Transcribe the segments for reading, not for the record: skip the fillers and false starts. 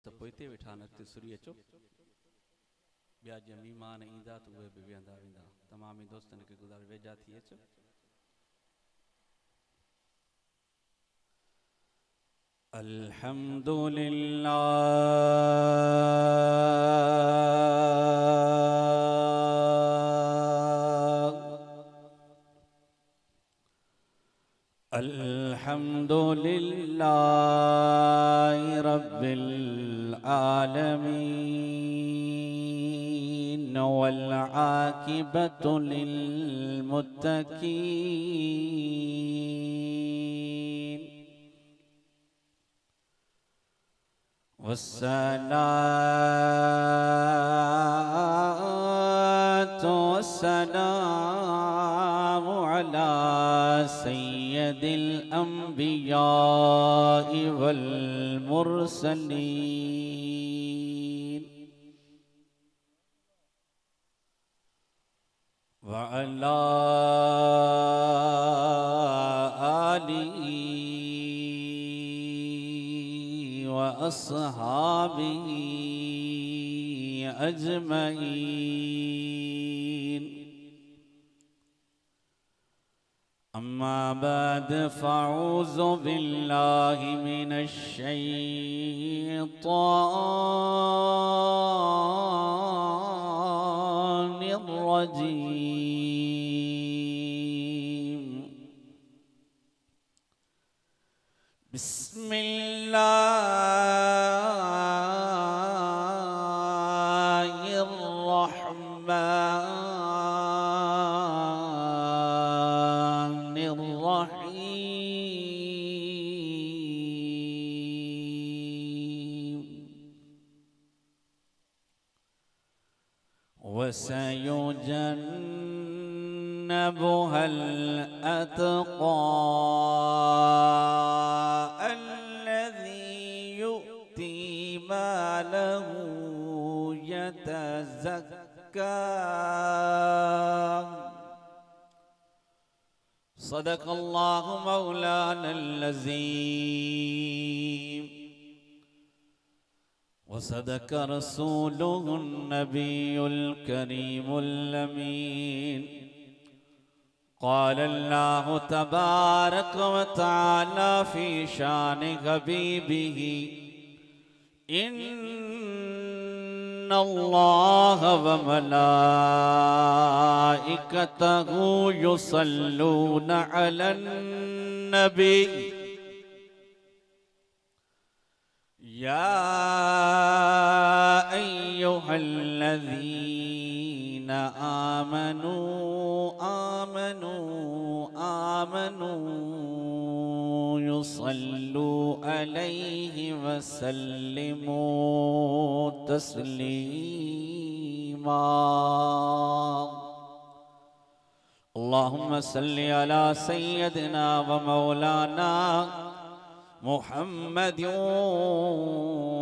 दोस्त पोइते वेठा नक़्ति सुरी अचो ॿिया जीअं महिमान ईंदा त उहे बि वेहंदा वेंदा तमामी दोस्तनि खे गुज़ार वेझा थी अचो। अल्हम्दुलिल्लाह अल्हम्दुलिल्लाह रब्बिल आलमीन वल आकिबतु लिल मुत्तकीन वस्सलातु वस्सलामु अला सय्यदिल अंबिया वल मुरसलीन व अला आलिहि व अस्हाबिहि अजमईन। अम्मा बाद फ़अऊज़ु बिल्लाहि मिनश शैतानिर रजीम। बिस्मिल्लाहिर रहमानिर रहीम। वसयुजन्नबुहल अतक़ा अल्लज़ी यु'ती मालहु यतज़क्का। सदक़ल्लाहु मौलानल अज़ीम वसदक़ रसूलुहुन नबियुल करीमुल अमीन। क़ाल अल्लाहु तबारक व तआला फ़ी शान हबीबिही इन्नल्लाह व मलाइकतहु युसल्लूना अलन नबी या अय्युहल्लज़ीना आमनू आमनू आमनू युसल्लू अलैहि वसल्लिमू तस्लीमा। अल्लाहुम्मा सल्लि अला सय्यदिना व मौलाना मुहम्मद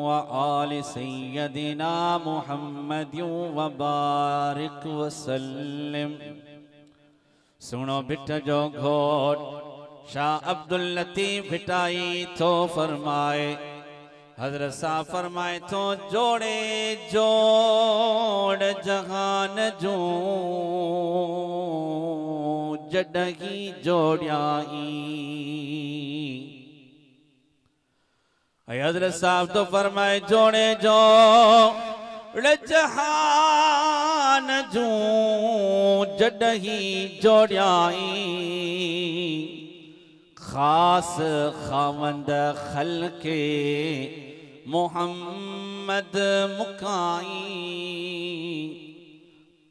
व आलि सय्यदिना मुहम्मद व बारिक वसल्लिम। सुनो बिट जो घोट शाह अब्दुल लतीफ भिटाई तो फरमाए हजरत साहब फरमाए तो जोड़े जोड़ जहान जो जडही जोड़ियाई। हजरत साहब तो फरमाए जोड़े जोड़ जहान जो जडही जोड़ियाई। खास खावंद खल्के मोहम्मद मुकाई।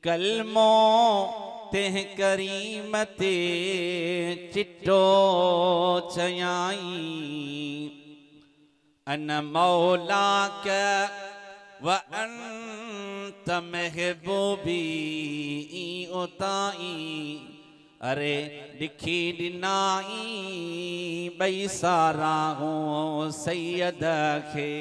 कलमो तेह करीमते चिट्टो चयाई। अन मौला का व अंत महबूबी उताई। अरे लिखी दिनाई बई सारा हूँ सैयद खे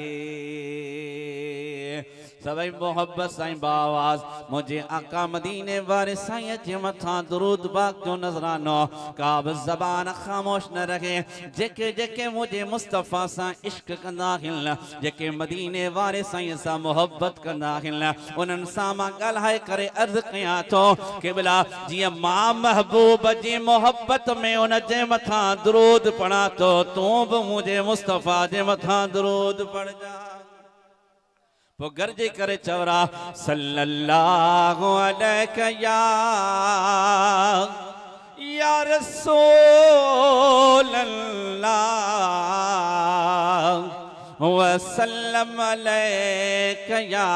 सभई मोहब्बत साईं बावाज़ मुझे आका मदीने वारे साईं जे मथा दुरूद पाक जो नजरानो का बि ज़बान ख़ामोश न रखे। जेके जेके मुझे मुस्तफ़ा सा इश्क कंदा आहिनि, जेके मदीने वारे साईं सा मोहब्बत कंदा आहिनि, उन्हनि सां मां ॻाल्हाए करे अर्ज़ कयां थो कि बिला जीअं मां महबूब जी मोहब्बत में उन जे मथा दुरूद पढ़ा तो तूं बि मुझे मुस्तफ़ा जे मथा दुरूद पढ़ जा। वो गर्जे करे चवरा सल्लल्लाहु अलैहि या रसूल अल्लाह वसल्लम अलैका या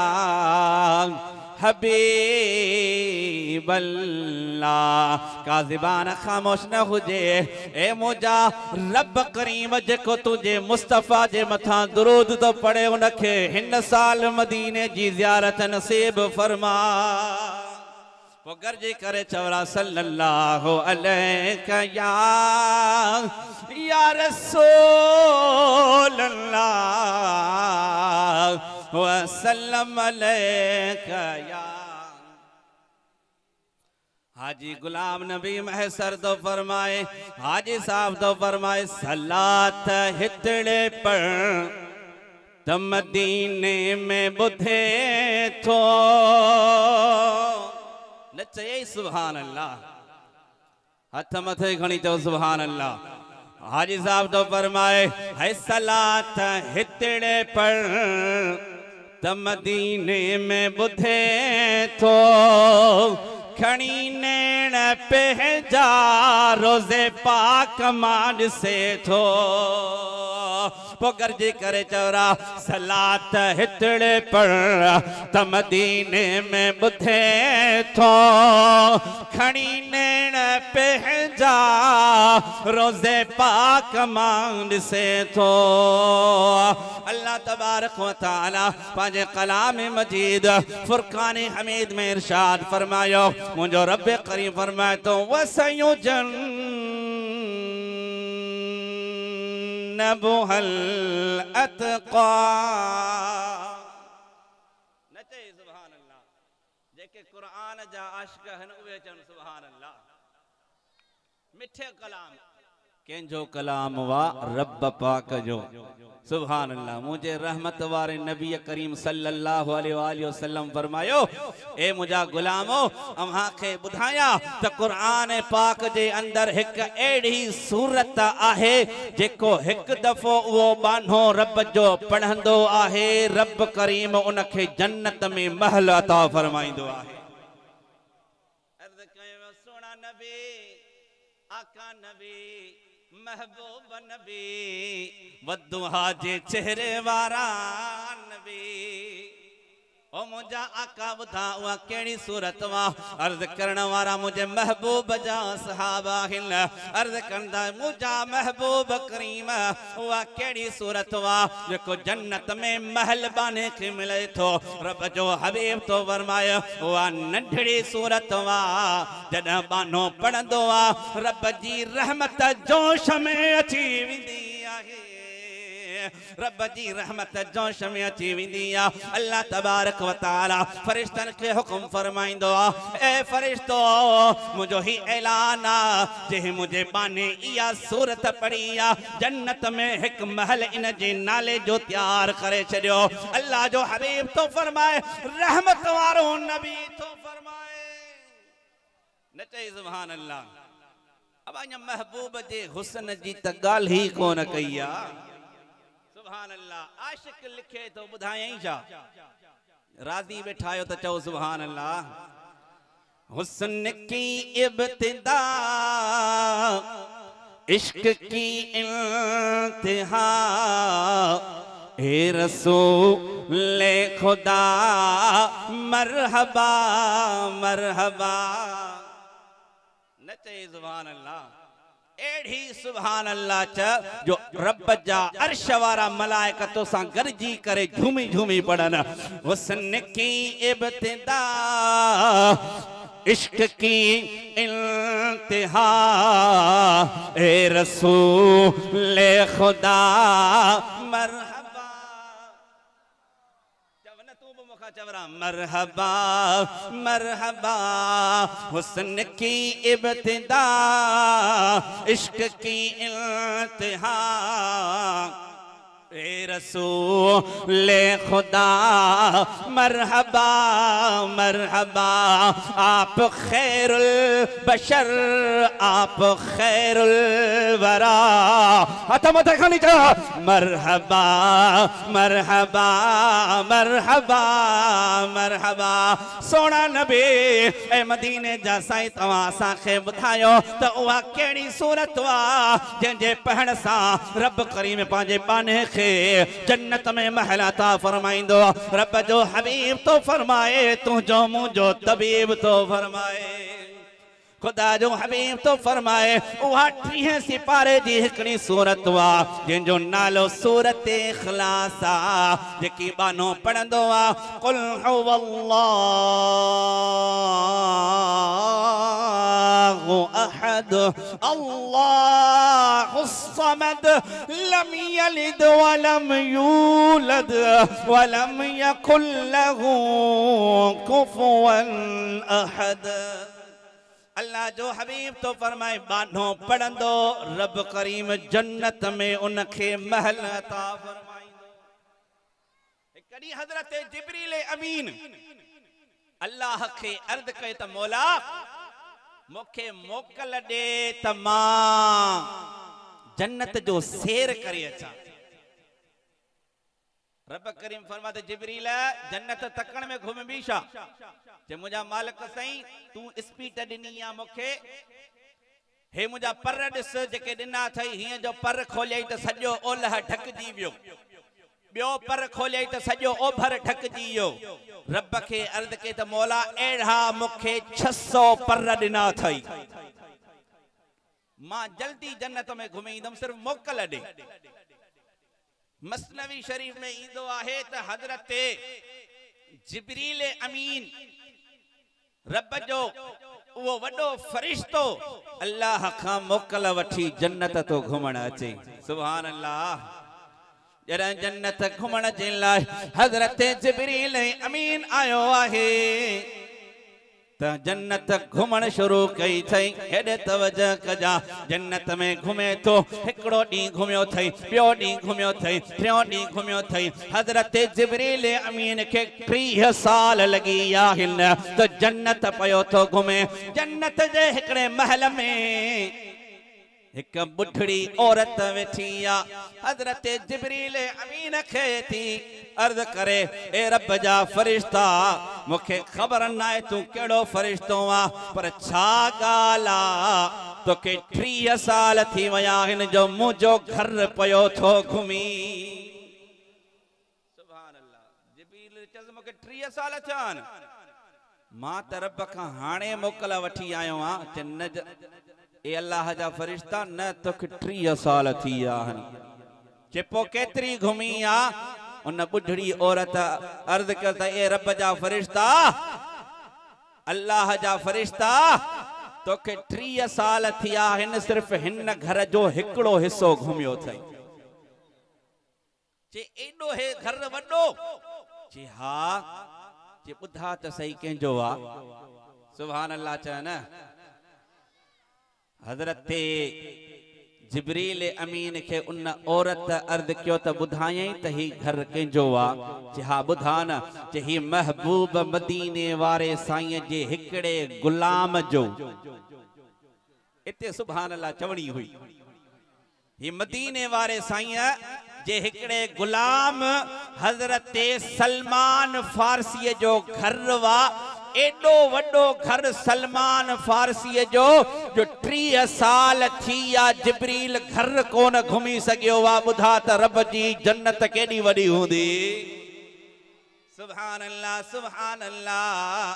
हबीब अल्लाह। का ज़बान खामोश न हुजे। ए मुझा रब करीम जेको तुझे मुस्तफ़ा जे मथा दुरूद तो पढ़े उनखे हिन साल मदीने जी ज़ियारत नसीब फरमा। वो गर्जे करे चवरा सल्लल्लाहु अलैका या रसूल अल्लाह वसल्लम अलैका या। हाजी गुलाम नबी महसर तो फरमाए, हाजी साहब तो फरमाए सलात हितड़े पर त मदीने में बुधे थो। न चई सुभान अल्लाह, हथ मथे खणी चो सुभान अल्लाह। हाजी साहब तो फरमाए है सलात हितड़े पर त मदीने में बुधे थो। खणी नेण पहजा रोज़े पाक मान से थो। पोगर जी करे चवरा सलात हितड़े पर त मदीने में बुधे थो। खणी नेण पहजा रोज़े पाक मान से थो। अल्लाह तबारक व तआला पांजे कलाम मजीद फुरकान हमीद में इरशाद फरमायो, मुझो रब करीम फरमाए तो वसयुजन्नबुहल अतक़ा। नचे सुभान अल्लाह। जेके कुरान जा आशिक हन उहे चन सुभान अल्लाह। मिठे कलाम कंहिंजो कलाम वा रब पाक जो सुभान अल्लाह। मुझे रहमत वारे नबी करीम सल्लल्लाहु अलैहि वसल्लम फरमायो, ए मुझा गुलामो अव्हां खे ॿुधाया त क़ुरान पाक जे अंदर हिक एड़ी सूरत आहे जेको हिक दफ़ो वो बानो रब जो पढ़ंदो आहे, रब करीम उनखे जन्नत में महल अता फरमाइंदो आहे। अर्ज़ कयो सोना नबी आका नबी महबूब नबी वदुहा जे चेहरे वारा नबी। ओ मुझा आका बुधा उहा केड़ी सूरत वा। अर्ज करण वारा मुझे महबूब जा सहाबा हिन। अर्ज कंदा मुझा महबूब करीम उहा केड़ी सूरत वा जेको जन्नत में महल बाने के मिले थो। रब जो हबीब तो फरमाए उहा नंढड़ी सूरत वा जॾहिं बानो पढ़ंदो आ रब जी रहमत जोश में अची वेंदी आहे। रब जी रहमत जोश में अची वेंदी आ। अल्लाह तबारक व तआला फरिश्तन के हुक्म फरमाइंदो आ, ए फरिश्तो मुझो ही ऐलान आ जे मुझे बाने इया सूरत पढ़ी आ जन्नत में एक महल इन जे नाले जो तैयार करे छड़ियो। अल्लाह जो हबीब तो फरमाए रहमत वारो नबी तो फरमाए न चई सुभान अल्लाह। अब अञा महबूब जे हुस्न जी त ॻाल्हि ही कोन कई आ। सुभान अल्लाह। आशिक लिखे तो बुधाई जा राजी बैठायो तो चो सुभान अल्लाह। हुस्न की इब्तिदा इश्क की इंतहा ए रसूल खुदा मरहबा मरहबा। नचे सुभान अल्लाह। एड़ी सुभान अल्लाह च जो रब जा अर्श वारा मलाइकतों सां गरजी करे झूमी झूमी पढ़न। हुस्न की इब्तिदा इश्क की इंतहा ए रसूल खुदा मरहबा। जब न तू भी मुखा चवरा मरहबा मरहबा हुस्न की इब्तिदा इश्क की इंतहा ए रसूल खुदा मरहबा मरहबा आप खैरुल बशर आप खैरुल वरा हतमत खानी चा मरहबा मरहबा मरहबा मरहबा सोना नबी ए मदीने जा साईं तव्हां असांखे ॿुधायो त उहा कहिड़ी सूरत वा जंहिंजे पढ़ण सां रब करीम पंहिंजे बाने खे जन्नत में महल अता फरमाइंदो रब जो हबीब तो फरमाए तुझो मुझो तबीब तो फरमाए खुदा जो हबीब तो फरमाए उहा 30 सिपारे जी हिकड़ी सूरत वा जिंजो नालो सूरत इखलास आ जेकी बानो पढ़ंदो आ कुल हुवल्लाहु अहद अल्लाहुस समद लम यलिद वलम यूलद वलम यकुल लहू कुफुवन अहद अल्लाह जो हबीब तो फरमाए बानो पढ़ंदो रब करीम जन्नत में उनखे महल अता फरमाइंदो कड़ी हजरत जिब्रील अमीन अल्लाह के अर्ज कए त मौला मोखे मोकल दे त मां जन्नत जो सैर करे अचा रब करीम फरमाते जिब्रील जन्नत तकण में घुम बीशा जे मुझा मालिक सही तू स्पीड दिनी आ मुखे हे मुझा पर दिस जेके दिना थई हिय जो पर खोलियई त सजो ओलह ढकजी वियो बियो पर खोलियई त सजो ओभर ढकजी वियो रब के अर्ज के त मौला एड़ा मुखे 600 पर दिना थई मां जल्दी जन्नत में घुमींदम सिर्फ मोकल दे मसनवी शरीफ में इंदो आहे त हजरत जिब्रील अमीन रब जो वो वडो फरिश्तो अल्लाह का मोकल वठी जन्नत तो घुमण अचे सुभान अल्लाह जरा जन्नत घुमण जे लाइ हजरत जिब्रील अमीन आयो आहे त जन्नत घुमण शुरू कई थई हेडे तवज्जो कजा जन्नत में घुमे तो हिकड़ो डी घुमियो थई बियो डी घुमियो थई टियों डी घुमियो थई हजरत जिब्रील अमीन के 30 साल लगी आहिन तो जन्नत पयो तो घुमे जन्नत जे हिकड़े महल में एक बुढ़ड़ी औरत वेठी आ हजरत जिब्रील अमीन खे थी अर्ज करे ए रब जा फरिश्ता मुखे खबर ना है तू केड़ो फरिश्तो आ पर छा गाला तो के 30 साल थी वया हिन जो मुझो घर पयो थो घुमी सुभान अल्लाह जिब्रील चस मुखे 30 साल थियान मां त रब का हाणे मोकल वठी आयो आ ए अल्लाह जा फरिश्ता न तो 30 साल थी आन चेपो केतरी घुमी आ उन बुढ़ड़ी औरत अर्ज करता ए रब जा फरिश्ता अल्लाह जा फरिश्ता तो के 30 साल थी आन सिर्फ हिन घर जो हिकड़ो हिस्सो घुमियो थई जे एडो हे घर वडो जे हा जे बुधा त सही केंजो आ सुभान अल्लाह चन हजरत जिब्रील अमीन के उन औरत अर्ज क्यों त बुधाई त ही घर केंजो आ जे हा बुधान जे ही महबूब मदीने वारे साईं जे हिकड़े गुलाम जो इते सुभान अल्लाह चवणी हुई ही मदीने वारे साईं जे हिकड़े गुलाम हजरत सलमान फारसी जो घर वा एडो वडो घर सलमान फारसी जो 30 साल थी या जिब्रील घर कोन घुमी सकियो वा बुधा त रब जी जन्नत केडी वडी हुंदी सुभान अल्लाह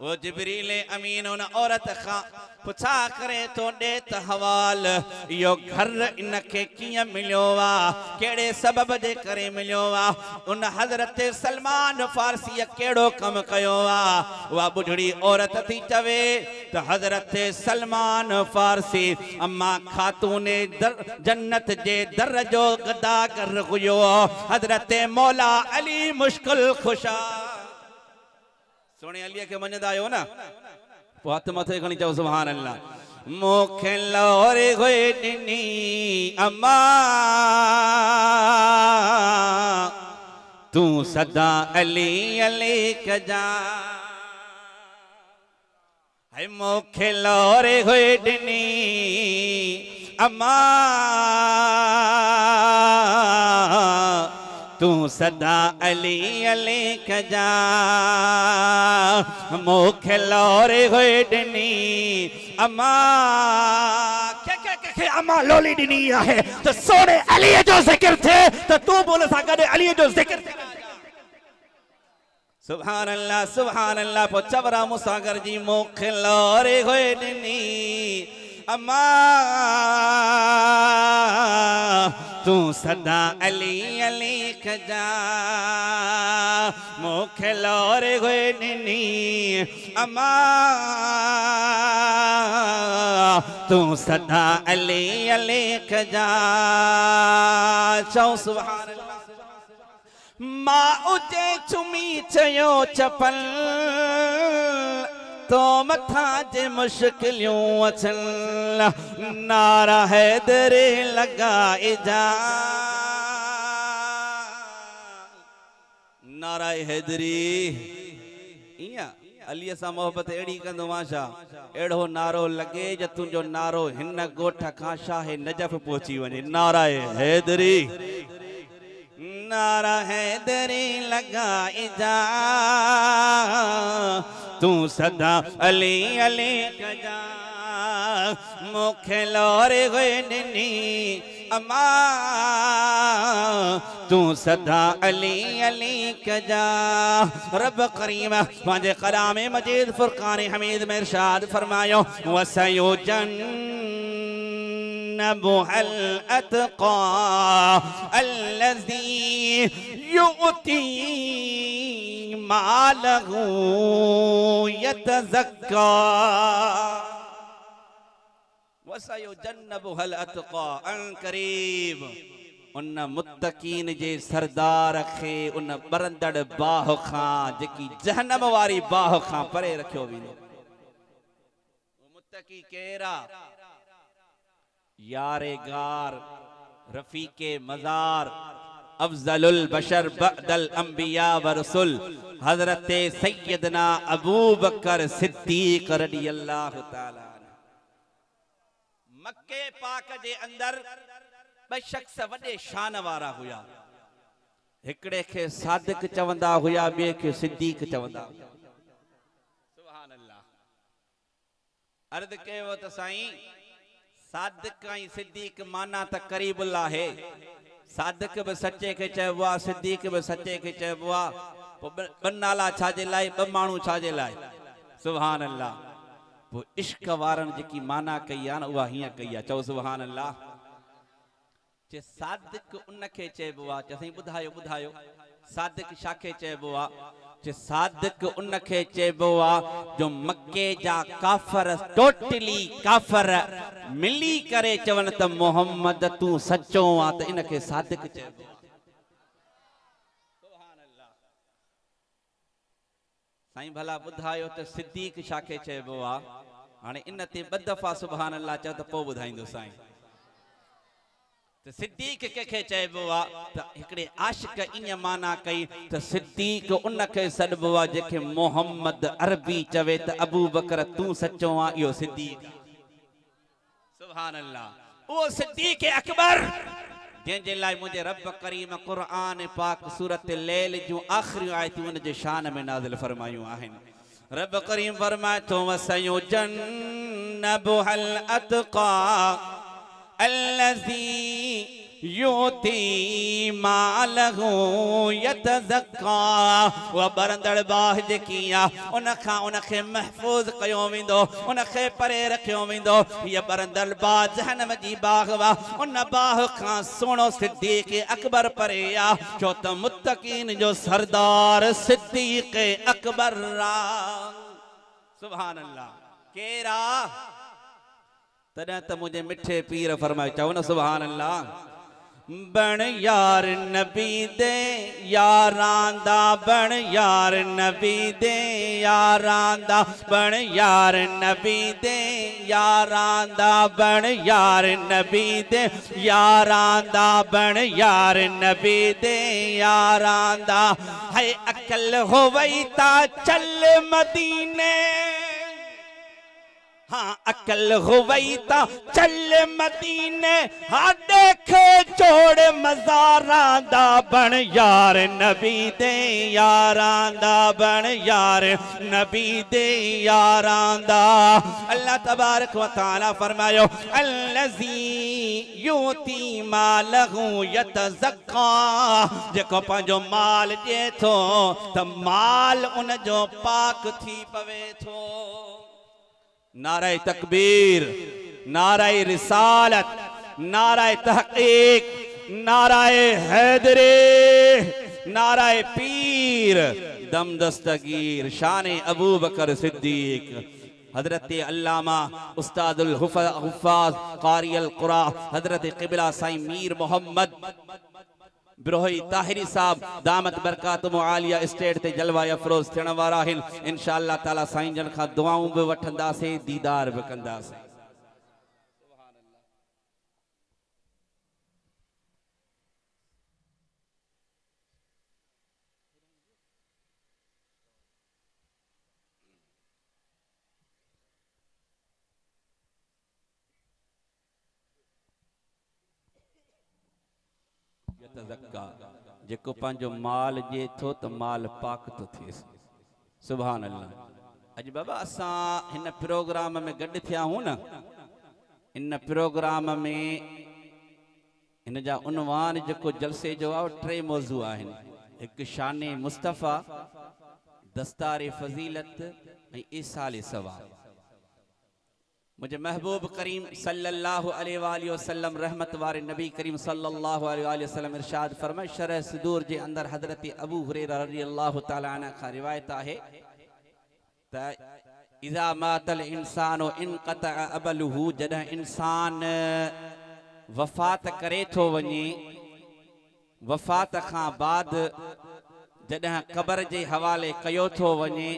वो जिब्रील अमीन उन औरत खां पुछा करे तो दे त हवाल यो घर इनके किया मिलियो वा केड़े सबब जे करे मिलियो वा उन हजरत सलमान फारसी केड़ो कम कयो वा वा बुढ़ड़ी औरत थी चवे तो हजरत सलमान फारसी अम्मा खातून जन्नत जे दर जो गदागर हुयो हजरत मौला अली मुश्किल खुशा सोने अली के मञदा आयो ना हथ मथे खणी चओ सुभान अल्लाह मूंखे लोरे होए ॾिनी अम्मा तू सदा अली अली कजा है मूंखे लोरे होए ॾिनी अम्मा तू सदा अली अली कजा मूंखे लोरे होए ॾिनी अम्मा के अम्मा लोली ॾिनी आहे तो सोने अली जो ज़िक्र थे तो तू बोले सा गॾु अली जो ज़िक्र थे सुभान अल्लाह पो चवरा मुसागर जी मूंखे लोरे होए ॾिनी अम्मा तू सदा अली अली कजा मूंखे लोरे होए ॾिनी अम्मा तू सदा अली अली कजा चओ सुभान अल्लाह मां उजे चुमी चयो चपल तो मथा जे मुश्किलियों अचन नारा हैदरे लगाए जा नारा हैदरी इया अली सा मोहब्बत एड़ी कंदो माशा एड़ो नारो लगे ज तुंजो नारो हिन गोठ खां शाहे नजफ पहुची वने नारा हैदरी नारा हैदरी लगाए जा तू सदा अली अली कजा मूंखे लोरे होए ॾिनी अम्मा तू सदा अली अली कजा रब करीम पंहिंजे कलाम मजीद फुरकान हमीद में इरशाद फरमायो वसयुजन बुहल अतक़ा अल्लज़ी युअती मालहू यतज़क्का वसयुजन्नबुहल अतक़ा अन करीब उन मुत्तकीन जे सरदार खे उन बरंदड़ बाह खां जेकी जहन्नम वारी बाह खां परे रखियो वेंदो मुत्तकी केरा यारे गार रफीके मजार अफजलुल बशर बअदल अंबिया व रसूल हजरत सैयदना अबू बकर सिद्दीक रदियल्लाहु ताला मक्के पाक जे अंदर बे शख्स वडे शान वारा हुया हिकड़े के सादिक चवंदा हुया बे के सिद्दीक चवंदा सुभान अल्लाह अर्ज कयो त साईं सादिक ऐं सिद्दीक माना त करीबुल्लाह है सादिक भी सच्चे के चइबो आहे सिद्दीक भी सच्चे के चइबो आहे पोइ ॿ नाला छाजे लाइ ॿ माण्हू छाजे लाइ सुभान अल्लाह पोइ इश्क वारनि जेकी माना कई आहे न उहा हीअं कई आहे चओ सुभान अल्लाह जे सादिक उनखे चइबो आहे चईं ॿुधायो ॿुधायो सादिक छाखे चइबो आहे जे सादिक उनखे चइबो आहे जो मक्के जा काफ़र टोटली काफ़र मिली करे चवनि त मोहम्मद तू सच्चो आहे त इनखे सादिक चइबो आहे सुभान अल्लाह साईं भला ॿुधायो त सिद्दीक छाखे चइबो आहे हाणे इन ते ॿ दफ़ा सुभान अल्लाह चओ त पोइ ॿुधाईंदो साईं तो सिद्दीक के चइबो आहे त हिकड़े आशिक इन माना कई त सिद्दीक उनखे सॾिबो आहे जेके मोहम्मद अरबी चवे त अबू बकर तू सच्चो आहे इहो सिद्दीक सुभान अल्लाह ओ सिद्दीक अकबर जंहिंजे लाइ मुंहिंजे रब करीम क़ुरान पाक सूरत लैल जूं आख़िरी आयतूं उन जे शान में नाज़िल फरमायूं आहिनि रब करीम फरमाए थो वसयुजन्नबुहल अतक़ा अल्लज़ी युती मालहू यतज़क्का व बरंदड़ बाह जेकिया उनखां उनखे महफूज कयो वेंदो उनखे परे रखियो वेंदो ये बरंदड़ बाह जहन्नम जी बाह वा उन बाह खां सोनो सिद्दीक़ अकबर परे आ छो त मुत्तकीन जो सरदार सिद्दीक़ अकबर रा सुभान अल्लाह केरा तॾहिं त मुझे मिठे पीर फरमाए चओ न सुभान अल्लाह बण यार नबी दे यारांदा बण यार नबी दे यारांदा बण यार नबी दे यारांदा बण यार नबी दे यारांदा बण यार नबी दे यारांदा है अकल हो वई ता चल मदीने हाँ अकल हुवैता चल मदीने हाँ देखे जोड़ मज़ारांदा बण यार नबी दे यारांदा बण यार नबी दे यारांदा अल्लाह तबारक व तआला फरमायो अल्लज़ी युती मालहू यतज़क्का जेको पंहिंजो माल ॾिए थो त माल उन जो पाक थी पवे थो नाराए तकबीर नाराए रिसालत नाराए तहकीक नाराए हैदरे नाराए पीर दम दस्तगीर शान अबू बकर सिद्दीक हजरत अल्लामा उस्तादुल हुफ़ाज़ क़ारी अल क़ुरा हजरत क़िबला साईं मीर मोहम्मद बिरोही ताहिरी साहब दामत बरकातुहु आलिया स्टेट ते जलवा अफरोज थियण वारा आहिनि इंशाअल्लाह ताला साईं जन खां दुआऊं बि वठंदासीं दीदार बि कंदासीं जेको पंहिंजो माल ॾिए थो त माल पाक थो थिए सुभान अल्लाह अॼु बाबा असां हिन प्रोग्राम में गॾु थिया हूं न इन प्रोग्राम में इन जा उनवान जेको जलसे जो आहे टे मौज़ू आहिनि हिकु शान मुस्तफ़ा दस्तार फज़ीलत ऐं ईसाल सवाब मुझे महबूब करीम सल्लल्लाहु अलैहि वसल्लम रहमत वारे नबी करीम सल्लल्लाहु अलैहि वसल्लम इरशाद फरमाए शरह सुदूर जे अंदर हजरत अबू हुरैरा रज़ियल्लाहु ताला अन्हु खां रिवायत आहे त इज़ा मातल इंसानो इनक़ता अबलहु जॾहिं इंसान वफ़ात करे थो वञे वफ़ात खां बाद जॾहिं क़बर जे हवाले कयो थो वञे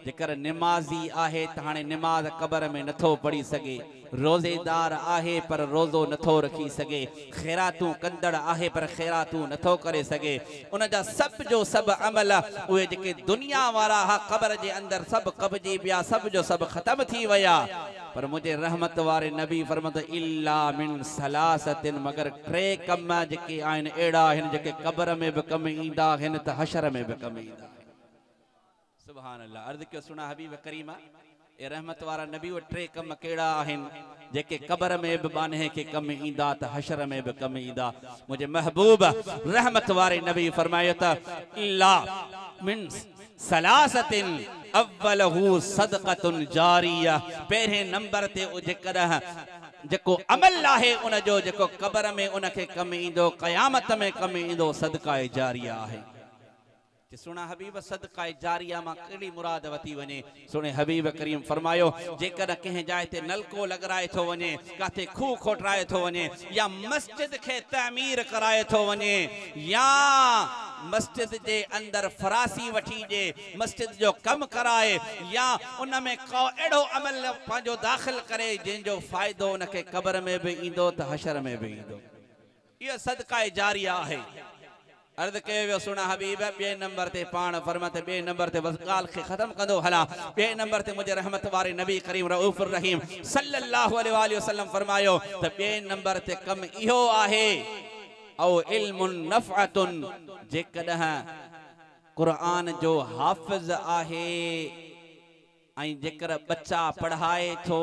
जेकर निमाज़ी आहे त हाणे निमाज़ क़बर में नथो पढ़ी सघे रोज़ेदार आहे पर रोज़ो नथो रखी सघे ख़ैरातूं कंदड़ आहे पर ख़ैरातूं नथो करे सघे उन जा सभु जो सभु अमल उहे जेके दुनिया वारा हा क़बर जे अंदरि सभु कबिजी पिया सभु जो सभु ख़तमु थी विया पर मुझे रहमत वारे नबी फरमत इल्ला मिन सलासतिन मगर टे कम जेके आहिनि अहिड़ा आहिनि जेके क़बर में बि कमु ईंदा आहिनि त हशर में बि कमु ईंदा सुभान अल्लाह अर्ज़ कयो सुना हबीब करीमा ए रहमत वारा नबी वो टे कम केड़ा आहिनि जेके क़बर में बि बान्हे के कम ईंदा त हशर में बि कम ईंदा मुझे महबूब रहमत वारे नबी फरमायो त इल्ला मिन सलासतिन अव्वलहु सदक़तुन जारिया पहिरें नंबर ते जेकॾहिं जेको अमल आहे उन जो जेको क़बर में उनखे कम ईंदो क़यामत में कम ईंदो सदका जारिया आहे सुना हबीब सदका जारिया मां कहिड़ी मुराद वती वञे सुने हबीब करीम फरमायो जेकर कंहिं जाइ ते नलको लॻराए थो वञे काथे खूह खोटराए थो वञे या मस्जिद खे तामीर कराए थो वञे या मस्जिद जे अंदर फरासी वठी ॾे मस्जिद जो कम कराए या उन में को अहिड़ो अमल पंहिंजो दाख़िल करे जंहिंजो फ़ाइदो उनखे क़बर में बि ईंदो त हशर में बि ईंदो इहो सदका जारिया आहे अर्द कयो वियो सुना हबीब बे नंबर ते पाण फरमत बे नंबर ते बस ॻाल्हि खे ख़त्म कंदो हला बे नंबर ते मुंहिंजे रहमत वारे नबी करीम रऊफ़ुर रहीम सल्लल्लाहु अलैहि वसल्लम फरमायो त बे नंबर ते कम इहो आहे औ इल्मुन नफ़अतुन जेकॾहिं क़ुरान जो हाफ़िज़ आहे ऐं जेकर बच्चा पढ़ाए थो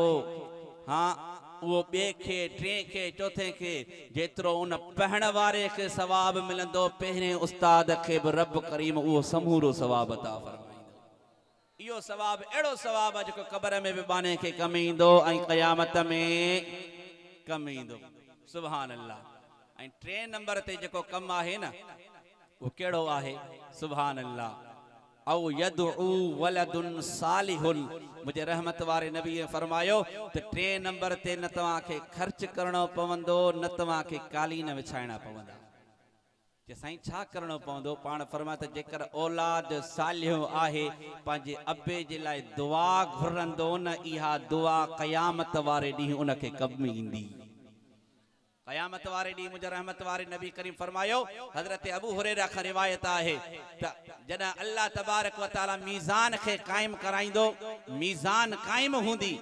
हाँ वो ॿिए खे टे खे चौथे खे जेतिरो उन पढ़ण वारे खे सवाब मिलंदो पहिरें उस्ताद खे बि रब करीम उहो समूरो सवाब अता फरमाईंदो। इहो सवाब अहिड़ो सवाब आहे जेको क़बर में बि बाने खे कम ईंदो ऐं क़यामत में कम ईंदो। सुभान अल्लाह। ऐं 3 नंबर ते जेको कम आहे न वो केड़ो आहे? सुभान अल्लाह। औ यदउ वलदुन सालिहुन, मुझे रहमत वारे नबी फरमायो तो 3 नंबर ते न तव्हां खे खर्च करणो पवंदो न तव्हां खे कालीन विछाइणा पवंदा। जे साईं छा करणो पवंदो? पाण फरमाए त जेकर औलाद सालिहो आहे पंहिंजे अबे जे लाइ दुआ घुरंदो न, इहा दुआ क़यामत वारे ॾींहुं उन खे कम ईंदी। क़यामत वारे ॾींहुं मुझे रहमत वारे नबी करीम फरमायो, हज़रत अबू हुरैरा खां रिवायत आहे त जॾहिं अल्लाह तबारक व तआला मीज़ान खे क़ाइम कराईंदो, मीज़ान क़ाइम हूंदी,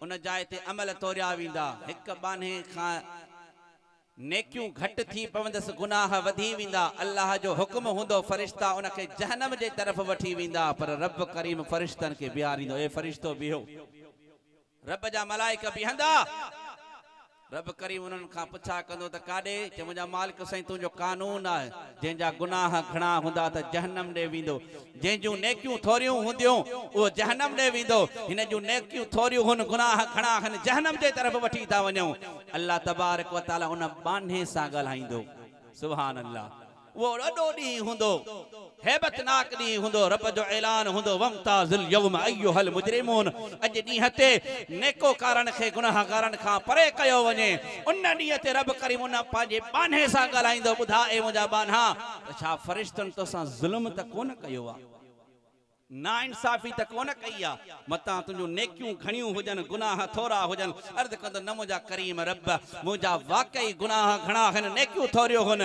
उन जाइ ते अमल तोरिया वेंदा, हिक बाने खां नेकियूं घटि थी पवंदसि, गुनाह वधी वेंदा, अल्लाह जो हुक्म हूंदो, फरिश्ता उन खे जहन्नम जे तरफ़ वठी वेंदा, पर रब करीम फरिश्तनि खे बीहारींदो, ए फरिश्तो बीहो। रब जा मलाइका बीहंदा, रब करीम उन्हनि खां पुछा कंदो त काॾे? चए मुंहिंजा मालिक साईं तुंहिंजो कानून आहे, जंहिंजा गुनाह घणा हूंदा त जहन्नम ॾे वेंदो, जंहिंजूं नेकियूं थोरियूं हूंदियूं उहो जहन्नम ॾे वेंदो, हिन जूं नेकियूं थोरियूं हुन, गुनाह घणा आहिनि, जहन्नम जे तरफ़ वठी था वञूं। अल्लाह तबारक व तआला उन बाने सां ॻाल्हाईंदो। सुभान अल्लाह। वो वॾो ॾींहुं हूंदो, हैबतनाक ॾींहुं हूंदो, रब जो ऐलान हूंदो, वमताज़िल यौम अय्युहल मुजरिमून। अॼु ॾींहं ते नेकोकारनि खे गुनाहगारनि खां परे कयो वञे। उन ॾींहं ते रब करीम उन पंहिंजे बाने सां ॻाल्हाईंदो, ॿुधा ए मुंहिंजा बाना, छा फरिश्तनि तोसां ज़ुल्म त कोन कयो आहे, ना इंसाफ़ी त कोन कई आहे, मतां तुंहिंजूं नेकियूं घणियूं हुजनि, गुनाह थोरा हुजनि। अर्ज़ कंदो न मुंहिंजा करीम रब, मुंहिंजा वाकई गुनाह घणा आहिनि, नेकियूं थोरियूं हुन।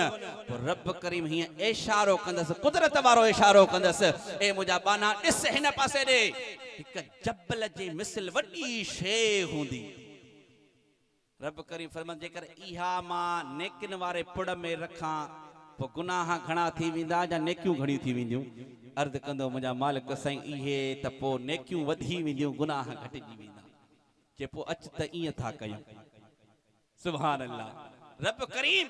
रब करीम हीअं इशारो कंदसि, कुदरत वारो इशारो कंदसि, ए मुंहिंजा बाना ॾिस हिन पासे ॾे, हिकु जबल जे मिसल वॾी शइ हूंदी। रब करीम फरमाईंदो, जेकर इहा मां नेकिन वारे पुड़ में रखां पोइ गुनाह घणा थी वेंदा या नेकियूं घणियूं थी वेंदियूं? अर्ज़ कंदो मुंहिंजा मालिक साईं इहे त पोइ नेकियूं वधी वेंदियूं, गुनाह घटिजी वेंदा। जे पोइ अच त ईअं था कयूं। सुभान अल्लाह। रब करीम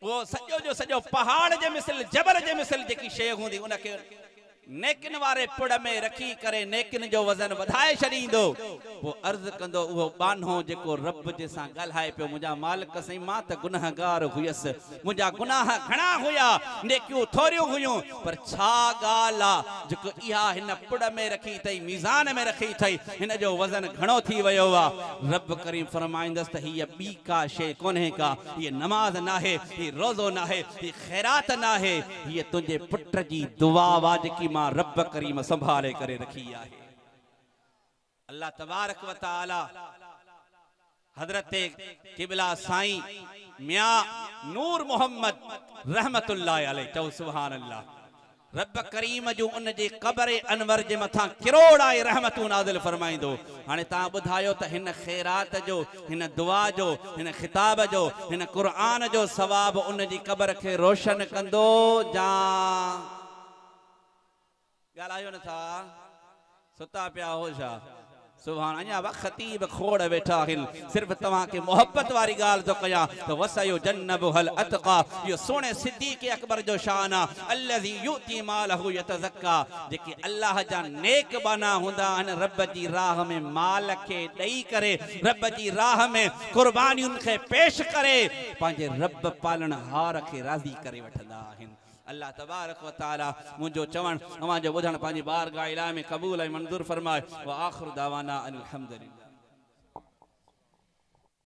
वो सॼो जो सॼो पहाड़ जे मिसल, जबल जे मिसल जेकी शइ हूंदी उनखे नेकिन वारे पुड़ में रखी करे नेकिन जो वज़न वधाए छॾींदो। पोइ अर्ज़ कंदो उहो बानो जेको रब जे सां ॻाल्हाए पियो, मुंहिंजा मालिक साईं मां त गुनहगार हुयसि, मुंहिंजा गुनाह घणा हुया, नेकियूं थोरियूं हुयूं, पर छा ॻाल्हि आहे जेको इहा हिन पुड़ में रखी अथई, मीज़ान में रखी अथई, हिन जो वज़न घणो थी वियो आहे। रब करीम फरमाईंदसि त हीअ ॿी का शइ कोन्हे का, हीअ नमाज़ नाहे, हीअ रोज़ो नाहे, हीअ ख़ैरात नाहे, हीअ तुंहिंजे पुट जी दुआ वा जेकी मां रब करीम संभाले करे रखी आहे। अल्लाह तबारक व तआला हजरत किबला साईं मियां नूर मोहम्मद रहमतुल्लाह अलैह चओ सुभान अल्लाह। रब करीम जो उन जे क़ब्र अनवर जे मथां किरोड़ आहे रहमतूं नाज़िल फरमाईंदो। हाणे तव्हां ॿुधायो त हिन ख़ैरात जो, हिन दुआ जो, हिन खिताब जो, हिन क़ुरान जो सवाब उन जी क़ब्र खे रोशन कंदो जा ॻाल्हायो नथा, सुता पिया हो छा? सुभान। अञा ख़तीब खोड़ वेठा आहिनि, सिर्फ़ तव्हां खे मोहब्बत वारी ॻाल्हि थो कयां त वसयो जन्नबुल अतक़ा, इहो सोने सिद्दीक़ अकबर जो शान आहे, अल्लज़ी युती मालहु यतज़क्का, जेके अल्लाह जा नेक बाना हूंदा आहिनि, रब जी राह में माल खे ॾेई करे, रब जी राह में क़ुर्बानियुनि खे पेश करे पंहिंजे रब पालनहार खे राज़ी करे वठंदा आहिनि। अल्लाह तबारक व तआला मुंहिंजो चवण अवां जो ॿुधण पंहिंजी बारगाह इलाही में क़बूल ऐं मंज़ूर फरमाए। व आख़िर दावाना अनिल हम्दुलिल्लाह।